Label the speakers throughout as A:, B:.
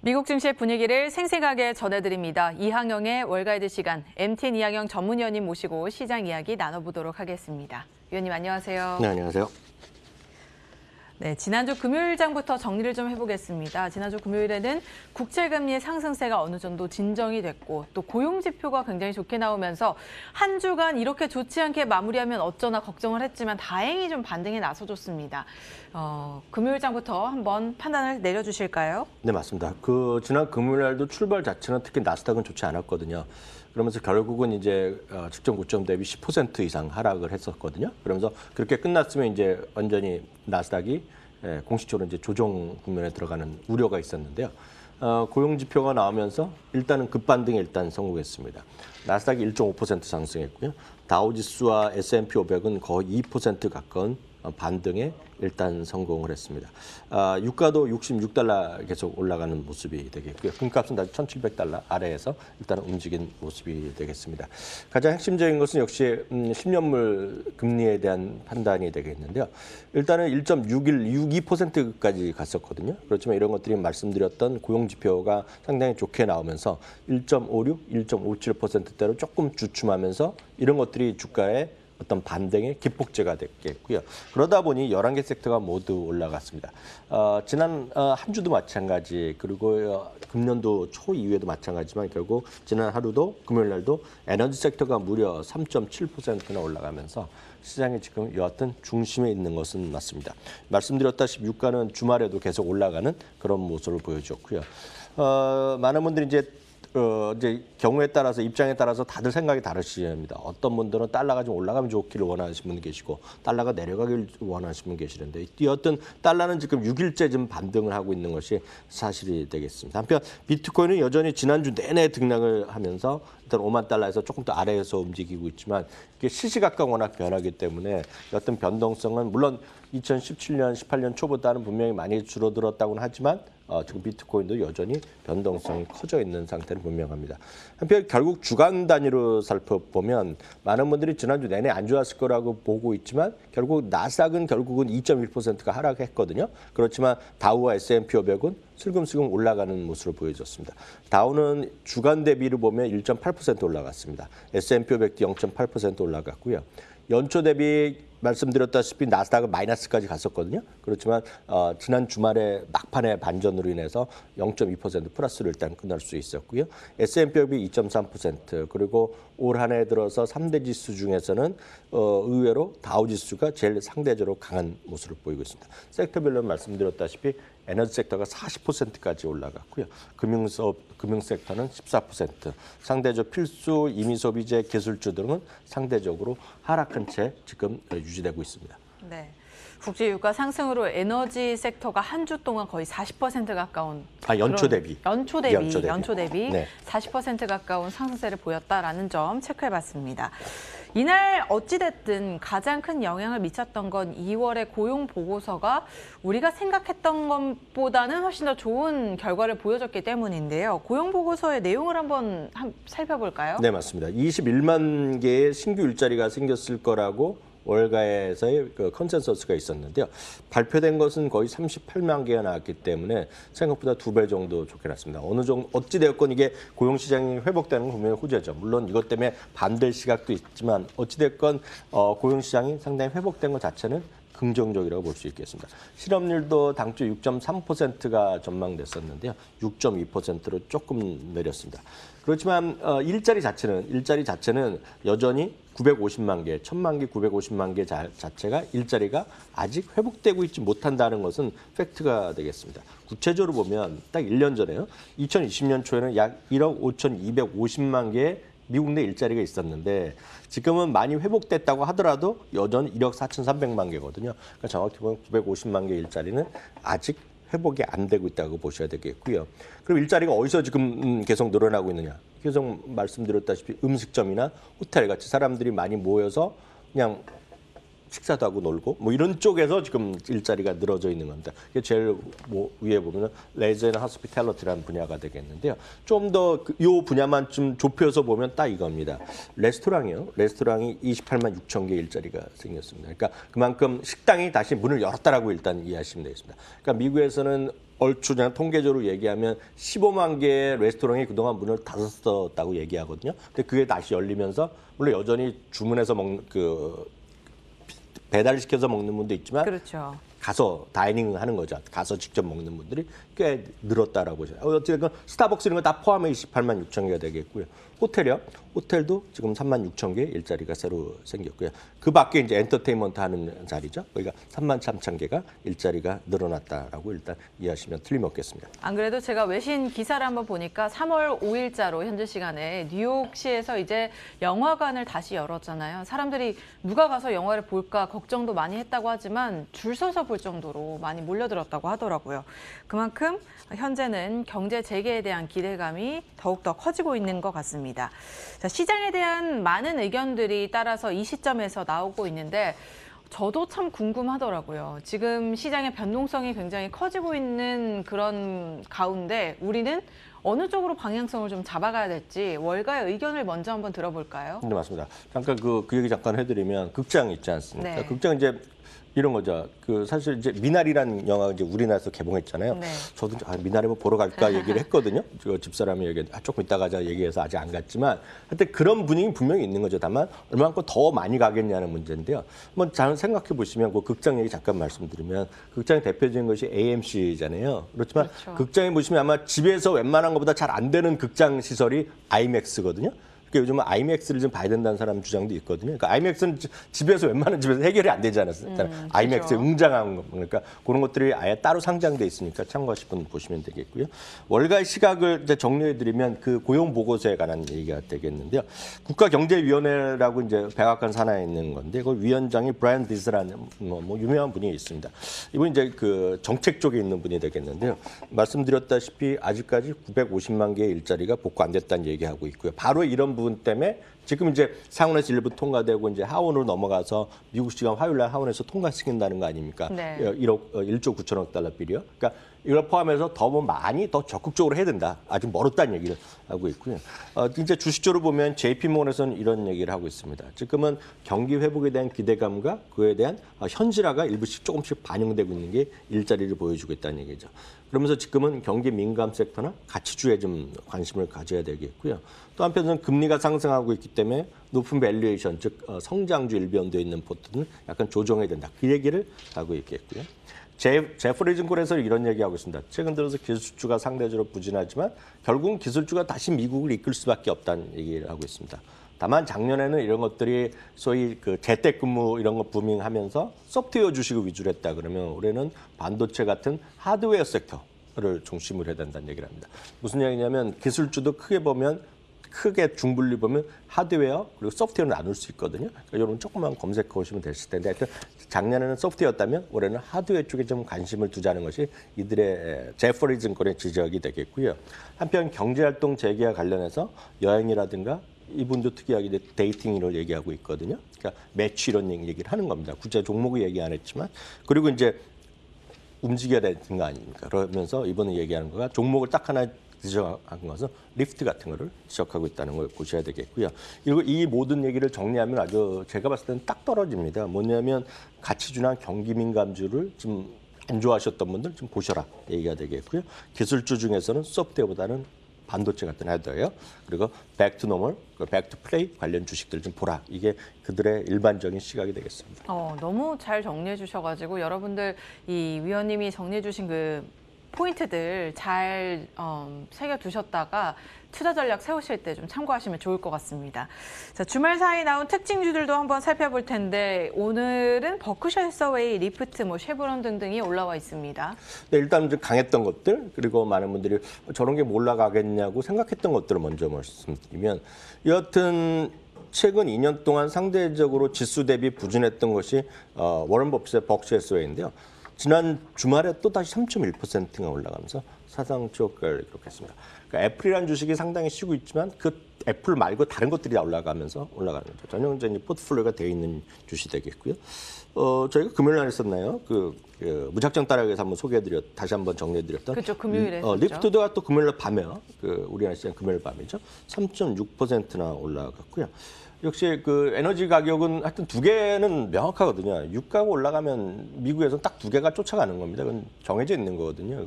A: 미국 증시의 분위기를 생생하게 전해드립니다. 이항영의 월가이드 시간, MTN 이항영 전문위원님 모시고 시장 이야기 나눠보도록 하겠습니다. 위원님 안녕하세요.
B: 네, 안녕하세요.
A: 네, 지난주 금요일장부터 정리를 좀 해보겠습니다. 지난주 금요일에는 국채금리의 상승세가 어느 정도 진정이 됐고 또 고용지표가 굉장히 좋게 나오면서 한 주간 이렇게 좋지 않게 마무리하면 어쩌나 걱정을 했지만 다행히 좀 반등에 나서줬습니다. 금요일장부터 한번 판단을 내려주실까요?
B: 네, 맞습니다. 지난 금요일 날도 출발 자체는 특히 나스닥은 좋지 않았거든요. 그러면서 결국은 이제 직전 고점 대비 10% 이상 하락을 했었거든요. 그러면서 그렇게 끝났으면 이제 완전히 나스닥이 공식적으로 이제 조정 국면에 들어가는 우려가 있었는데요. 고용 지표가 나오면서 일단은 급반등에 일단 성공했습니다. 나스닥이 1.5% 상승했고요. 다우지수와 S&P 500은 거의 2% 가까운 반등에 일단 성공을 했습니다. 유가도 66달러 계속 올라가는 모습이 되겠고요. 금값은 다시 1,700달러 아래에서 일단 움직인 모습이 되겠습니다. 가장 핵심적인 것은 역시 10년물 금리에 대한 판단이 되겠는데요. 일단은 1.62%까지 갔었거든요. 그렇지만 이런 것들이 말씀드렸던 고용지표가 상당히 좋게 나오면서 1.56, 1.57%대로 조금 주춤하면서 이런 것들이 주가에 어떤 반등의 기폭제가 됐겠고요. 그러다 보니 11개 섹터가 모두 올라갔습니다. 지난 한 주도 마찬가지, 그리고 금년도 초 이후에도 마찬가지지만 결국 지난 하루도 금요일 날도 에너지 섹터가 무려 3.7%나 올라가면서 시장이 지금 여하튼 중심에 있는 것은 맞습니다. 말씀드렸다시피 유가는 주말에도 계속 올라가는 그런 모습을 보여줬고요. 많은 분들이 이제 경우에 따라서 입장에 따라서 다들 생각이 다르십니다. 어떤 분들은 달러가 좀 올라가면 좋기를 원하시는 분 계시고 달러가 내려가길 원하시는 분 계시는데 여하튼 달러는 지금 6일째 좀 반등을 하고 있는 것이 사실이 되겠습니다. 한편 비트코인은 여전히 지난주 내내 등락을 하면서 일단 5만 달러에서 조금 더 아래에서 움직이고 있지만 이게 시시각각 워낙 변하기 때문에 어떤 변동성은 물론 2017년, 18년 초보다는 분명히 많이 줄어들었다고는 하지만 지금 비트코인도 여전히 변동성이 커져 있는 상태는 분명합니다. 한편 결국 주간 단위로 살펴보면 많은 분들이 지난주 내내 안 좋았을 거라고 보고 있지만 결국 나스닥은 결국은 2.1%가 하락했거든요. 그렇지만 다우와 S&P 500은 슬금슬금 올라가는 모습을 보여줬습니다. 다우는 주간 대비를 보면 1.8% 올라갔습니다. S&P 500도 0.8% 올라갔고요. 연초 대비 말씀드렸다시피 나스닥은 마이너스까지 갔었거든요. 그렇지만 지난 주말에 막판에 반전으로 인해서 0.2% 플러스로 일단 끝날 수 있었고요. S&P 500이 2.3% 그리고 올 한 해 들어서 3대 지수 중에서는 의외로 다우지수가 제일 상대적으로 강한 모습을 보이고 있습니다. 섹터별로 말씀드렸다시피 에너지 섹터가 40%까지 올라갔고요. 금융 섹터는 14%, 상대적 필수, 임의소비재, 기술주 등은 상대적으로 하락한 채 지금 유지되고 있습니다.
A: 네. 국제 유가 상승으로 에너지 섹터가 한 주 동안 거의 40% 가까운
B: 연초 대비
A: 연초 대비
B: 네.
A: 40% 가까운 상승세를 보였다라는 점 체크해봤습니다. 이날 어찌됐든 가장 큰 영향을 미쳤던 건 2월의 고용 보고서가 우리가 생각했던 것보다는 훨씬 더 좋은 결과를 보여줬기 때문인데요. 고용 보고서의 내용을 한번 살펴볼까요?
B: 네, 맞습니다. 21만 개의 신규 일자리가 생겼을 거라고 월가에서의 컨센서스가 있었는데요. 발표된 것은 거의 38만 개가 나왔기 때문에 생각보다 2배 정도 좋게 났습니다. 어느 정도 어찌되었건 이게 고용시장이 회복되는 건 분명히 호재죠. 물론 이것 때문에 반대 시각도 있지만 어찌됐건 고용시장이 상당히 회복된 것 자체는 긍정적이라고 볼 수 있겠습니다. 실업률도 당초 6.3%가 전망됐었는데요. 6.2%로 조금 내렸습니다. 그렇지만 일자리 자체는 여전히 950만 개, 1000만 개, 950만 개 자체가 일자리가 아직 회복되고 있지 못한다는 것은 팩트가 되겠습니다. 구체적으로 보면 딱 1년 전에요. 2020년 초에는 약 1억 5,250만 개의 미국 내 일자리가 있었는데 지금은 많이 회복됐다고 하더라도 여전히 1억 4,300만 개거든요. 그러니까 정확히 보면 950만 개 일자리는 아직 회복이 안 되고 있다고 보셔야 되겠고요. 그럼 일자리가 어디서 지금 계속 늘어나고 있느냐? 계속 말씀드렸다시피 음식점이나 호텔 같이 사람들이 많이 모여서 그냥 식사도 하고 놀고 뭐 이런 쪽에서 지금 일자리가 늘어져 있는 겁니다. 이게 제일 위에 보면은 레저 앤 호스피탈리티라는 분야가 되겠는데요. 좀 더 이 분야만 좀 좁혀서 보면 딱 이겁니다. 레스토랑이 28만 6천 개 일자리가 생겼습니다. 그러니까 그만큼 식당이 다시 문을 열었다라고 일단 이해하시면 되겠습니다. 그러니까 미국에서는 얼추 그냥 통계적으로 얘기하면 15만 개의 레스토랑이 그동안 문을 닫았었다고 얘기하거든요. 근데 그게 다시 열리면서 물론 여전히 주문해서 먹는 배달시켜서 먹는 분도 있지만
A: 그렇죠.
B: 가서 다이닝 하는 거죠. 가서 직접 먹는 분들이 꽤 늘었다라고 보죠. 어쨌든 스타벅스 이런 거 다 포함해 28만 6천 개가 되겠고요. 호텔이요. 호텔도 지금 3만 6천 개 일자리가 새로 생겼고요. 그 밖에 이제 엔터테인먼트 하는 자리죠. 거기가 3만 3천 개가 일자리가 늘어났다라고 일단 이해하시면 틀림없겠습니다.
A: 안 그래도 제가 외신 기사를 한번 보니까 3월 5일자로 현재 시간에 뉴욕시에서 이제 영화관을 다시 열었잖아요. 사람들이 누가 가서 영화를 볼까 걱정도 많이 했다고 하지만 줄 서서 볼 정도로 많이 몰려들었다고 하더라고요. 그만큼 현재는 경제 재개에 대한 기대감이 더욱더 커지고 있는 것 같습니다. 자, 시장에 대한 많은 의견들이 따라서 이 시점에서 나오고 있는데 저도 참 궁금하더라고요. 지금 시장의 변동성이 굉장히 커지고 있는 그런 가운데 우리는 어느 쪽으로 방향성을 좀 잡아가야 될지 월가의 의견을 먼저 한번 들어볼까요?
B: 네, 맞습니다. 잠깐 그 얘기 잠깐 해드리면 극장 있지 않습니까?
A: 네.
B: 극장 이제 이런 거죠. 사실 이제 미나리라는 영화가 이제 우리나라에서 개봉했잖아요.
A: 네.
B: 저도 미나리 뭐 보러 갈까 얘기를 했거든요. 저 집사람이 얘기 조금 이따 가자 얘기해서 아직 안 갔지만 하여튼 그런 분위기 분명히 있는 거죠. 다만 얼마만큼 더 많이 가겠냐는 문제인데요. 한번 잘 생각해 보시면 그 극장 얘기 잠깐 말씀드리면 극장의 대표적인 것이 AMC잖아요. 그렇지만
A: 그렇죠.
B: 극장에 보시면 아마 집에서 웬만한 것보다 잘 안 되는 극장 시설이 아이맥스거든요. 그러니까 요즘은 아이맥스를 좀 봐야 된다는 사람 주장도 있거든요. 그러니까 아이맥스는 집에서 웬만한 집에서 해결이 안 되지 않았어요. 아이맥스에
A: 그렇죠.
B: 웅장한 거. 그러니까 그런 것들이 아예 따로 상장돼 있으니까 참고하실 분 보시면 되겠고요. 월가의 시각을 이제 정리해드리면 그 고용 보고서에 관한 얘기가 되겠는데요. 국가경제위원회라고 이제 백악관 산하에 있는 건데 그 위원장이 브라이언 디스라는 뭐 유명한 분이 있습니다. 이분 이제 그 정책 쪽에 있는 분이 되겠는데요. 말씀드렸다시피 아직까지 950만 개의 일자리가 복구 안 됐다는 얘기하고 있고요. 바로 이런 부분 때문에 지금 이제 상원에서 일부 통과되고 이제 하원으로 넘어가서 미국 시간 화요일 날 하원에서 통과시킨다는 거 아닙니까?
A: 네.
B: 1조 9천억 달러 빌이요. 그러니까 이걸 포함해서 더 많이 더 적극적으로 해야 된다. 아직 멀었다는 얘기를 하고 있고요. 이제 주식적으로 보면 JP모건에서는 이런 얘기를 하고 있습니다. 지금은 경기 회복에 대한 기대감과 그에 대한 현실화가 일부씩 조금씩 반영되고 있는 게 일자리를 보여주고 있다는 얘기죠. 그러면서 지금은 경기 민감 섹터나 가치주에 좀 관심을 가져야 되겠고요. 또 한편으로는 금리가 상승하고 있기 때문에 높은 밸류에이션, 즉 성장주 일변도에 있는 포트는 약간 조정해야 된다. 그 얘기를 하고 있겠고요. 제프리즌콜에서 이런 얘기하고 있습니다. 최근 들어서 기술주가 상대적으로 부진하지만 결국은 기술주가 다시 미국을 이끌 수밖에 없다는 얘기를 하고 있습니다. 다만 작년에는 이런 것들이 소위 그 재택근무 이런 거 부밍하면서 소프트웨어 주식을 위주로 했다 그러면 올해는 반도체 같은 하드웨어 섹터를 중심으로 해야 된다는 얘기를 합니다. 무슨 얘기냐면 기술주도 크게 중분리 보면 하드웨어 그리고 소프트웨어를 나눌 수 있거든요. 그러니까 이런 조금만 검색해 보시면 되실 텐데 하여튼 작년에는 소프트웨어였다면 올해는 하드웨어 쪽에 좀 관심을 두자는 것이 이들의 제프리즌콜의 지적이 되겠고요. 한편 경제활동 재개와 관련해서 여행이라든가 이분도 특이하게 데이팅을 얘기하고 있거든요. 그러니까 매치 이런 얘기를 하는 겁니다. 구체 종목을 얘기 안 했지만 그리고 이제 움직여야 되는 거 아닙니까? 그러면서 이번에 얘기하는 거가 종목을 딱 하나 지적한 것은 리프트 같은 거를 지적하고 있다는 걸 보셔야 되겠고요. 그리고 이 모든 얘기를 정리하면 아주 제가 봤을 때는 딱 떨어집니다. 뭐냐면 가치주나 경기 민감주를 좀 안 좋아하셨던 분들 좀 보셔라 얘기가 되겠고요. 기술주 중에서는 소프트웨어보다는 반도체 같은 하드웨어 그리고 백투 노멀, 백투 플레이 관련 주식들 좀 보라. 이게 그들의 일반적인 시각이 되겠습니다.
A: 너무 잘 정리해 주셔가지고 여러분들 이 위원님이 정리해 주신 그 포인트들 잘 새겨두셨다가 투자 전략 세우실 때 좀 참고하시면 좋을 것 같습니다. 자, 주말 사이 나온 특징주들도 한번 살펴볼 텐데 오늘은 버크셔 해서웨이, 리프트, 쉐브론 등등이 올라와 있습니다.
B: 네, 일단 좀 강했던 것들 그리고 많은 분들이 저런 게 올라가겠냐고 생각했던 것들을 먼저 말씀드리면 여하튼 최근 2년 동안 상대적으로 지수 대비 부진했던 것이 워런 버핏의 버크셔 해서웨이인데요. 지난 주말에 또 다시 3.1%가 올라가면서 사상 최고가를 기록했습니다. 그러니까 애플이라는 주식이 상당히 쉬고 있지만 그 애플 말고 다른 것들이 다 올라가면서 올라가는 거죠. 전형적인 포트폴리오가 되어 있는 주식이 되겠고요. 저희가 금요일 날 했었나요? 그 무작정 따라가기에서 한번 다시 한번 정리해드렸던.
A: 그렇죠. 금요일에 했었죠.
B: 리프트가 또 금요일 날 밤에요. 우리나라 시장 금요일 밤이죠. 3.6%나 올라갔고요. 역시 그 에너지 가격은 하여튼 두 개는 명확하거든요. 유가가 올라가면 미국에서는 딱 두 개가 쫓아가는 겁니다. 그건 정해져 있는 거거든요.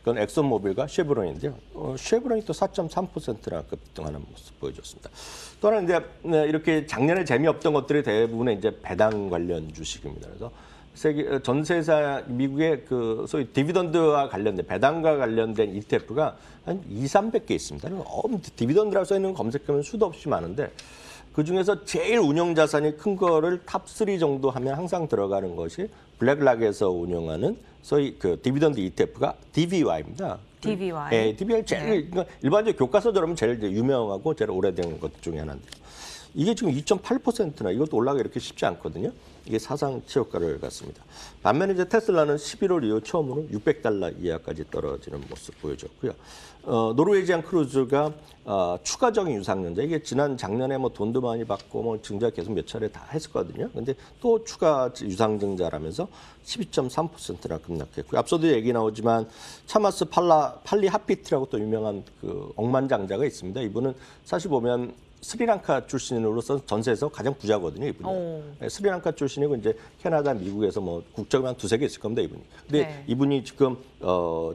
B: 그건 엑슨모빌과 쉐브론인데요. 쉐브론이 또 4.3%나 급등하는 모습 보여줬습니다. 또 하나 이제 이렇게 작년에 재미없던 것들이 대부분의 이제 배당 관련 주식입니다. 그래서 전 세사 미국의 그 소위 디비던드와 관련된 배당과 관련된 ETF가 한 200~300개 있습니다. 디비던드라고 써 있는 검색하면 수도 없이 많은데 그 중에서 제일 운영 자산이 큰 거를 탑3 정도 하면 항상 들어가는 것이 블랙락에서 운영하는 소위 그 디비던드 ETF가 DVY입니다.
A: DVY.
B: 네, DVY 제일 그러니까 일반적으로 교과서적으로 제일 유명하고 제일 오래된 것 중에 하나인데 이게 지금 2.8%나 이것도 올라가기 이렇게 쉽지 않거든요. 이게 사상 최고가를 갔습니다. 반면에 이제 테슬라는 11월 이후 처음으로 $600 이하까지 떨어지는 모습 보여줬고요. 노르웨이지안 크루즈가 추가적인 유상증자 이게 작년에 뭐 돈도 많이 받고 뭐 증자 계속 몇 차례 다 했었거든요. 근데 또 추가 유상증자라면서 12.3%나 급락했고요. 앞서도 얘기 나오지만 차마스 팔리 하피트라고 또 유명한 그 억만장자가 있습니다. 이분은 사실 보면 스리랑카 출신으로서 전세에서 가장 부자거든요, 이분이. 네, 스리랑카 출신이고 이제 캐나다, 미국에서 뭐 국적이 한 두세 개 있을 겁니다, 이분이. 근데
A: 네.
B: 이분이 지금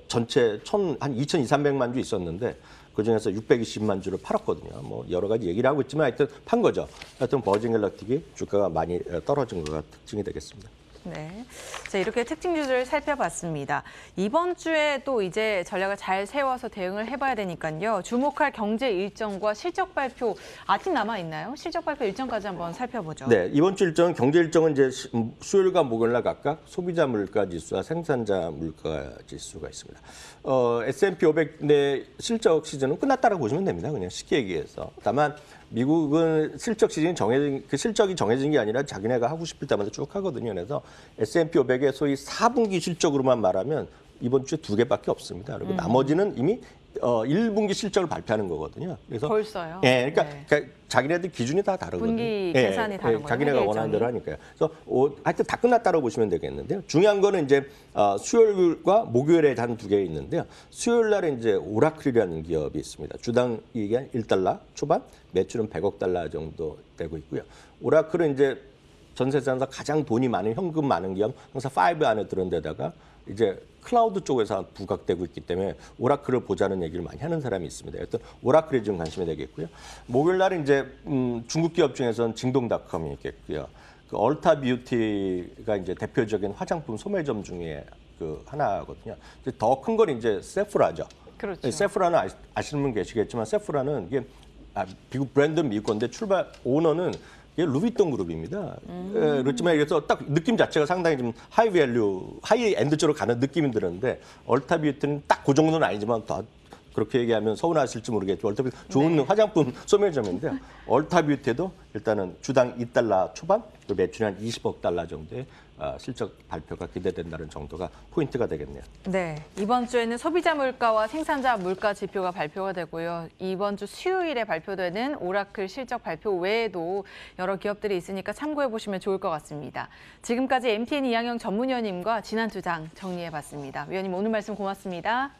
B: 전체 한 2,200~300만 주 있었는데 그 중에서 620만 주를 팔았거든요. 뭐 여러 가지 얘기를 하고 있지만 하여튼 판 거죠. 하여튼 버진 갤럭틱이 주가가 많이 떨어진 거가 특징이 되겠습니다.
A: 네. 자, 이렇게 특징주를 살펴봤습니다. 이번 주에 또 이제 전략을 잘 세워서 대응을 해봐야 되니까요. 주목할 경제 일정과 실적 발표 아직 남아있나요? 실적 발표 일정까지 한번 살펴보죠.
B: 네, 이번 주 일정은 경제 일정은 이제 수요일과 목요일날 각각 소비자 물가 지수와 생산자 물가 지수가 있습니다. S&P 500 내 실적 시즌은 끝났다라고 보시면 됩니다. 그냥 쉽게 얘기해서. 다만 미국은 실적 시즌이 실적이 정해진 게 아니라 자기네가 하고 싶을 때마다 쭉 하거든요. 그래서 S&P 500의 소위 4분기 실적으로만 말하면 이번 주에 2개밖에 없습니다. 그리고 나머지는 이미 1분기 실적을 발표하는 거거든요. 그래서
A: 벌써요?
B: 예, 그러니까 자기네들 기준이 다 다르거든요.
A: 분기 계산이 다른 거예요.
B: 자기네가 원하는 대로 하니까요. 그래서 하여튼 다 끝났다고 보시면 되겠는데요. 중요한 거는 이제 수요일과 목요일에 한 두 개 있는데요. 수요일 날에 이제 오라클이라는 기업이 있습니다. 주당 이익이 $1 초반, 매출은 $100억 정도 되고 있고요. 오라클은 이제 전 세상에서 가장 돈이 많은 현금 많은 기업 항상 5 안에 들은 데다가 이제 클라우드 쪽에서 부각되고 있기 때문에 오라클을 보자는 얘기를 많이 하는 사람이 있습니다. 어떤 오라클에 좀 관심이 되겠고요. 목요일 날은 이제 중국 기업 중에서는 징동닷컴이 있겠고요. 그 얼타 뷰티가 이제 대표적인 화장품 소매점 중에 그 하나거든요. 더 큰 건 이제 세프라죠.
A: 그렇죠.
B: 세프라는 아시는 분 계시겠지만 세프라는 이게 미국 브랜드 미국 건데 출발 오너는 이게 루비통 그룹입니다. 그렇지만 그래서 딱 느낌 자체가 상당히 좀 하이 밸류, 하이 엔드 쪽으로 가는 느낌이 드는데 얼타 뷰티는 딱 그 정도는 아니지만 더 그렇게 얘기하면 서운하실지 모르겠지만 얼타 뷰티 좋은 화장품 소매점인데요. 얼타 뷰티도 일단은 주당 $2 초반, 매출이 한 $20억 정도의 실적 발표가 기대된다는 정도가 포인트가 되겠네요.
A: 네, 이번 주에는 소비자 물가와 생산자 물가 지표가 발표가 되고요. 이번 주 수요일에 발표되는 오라클 실적 발표 외에도 여러 기업들이 있으니까 참고해 보시면 좋을 것 같습니다. 지금까지 MTN 이항영 전문위원님과 지난주장 정리해봤습니다. 위원님 오늘 말씀 고맙습니다.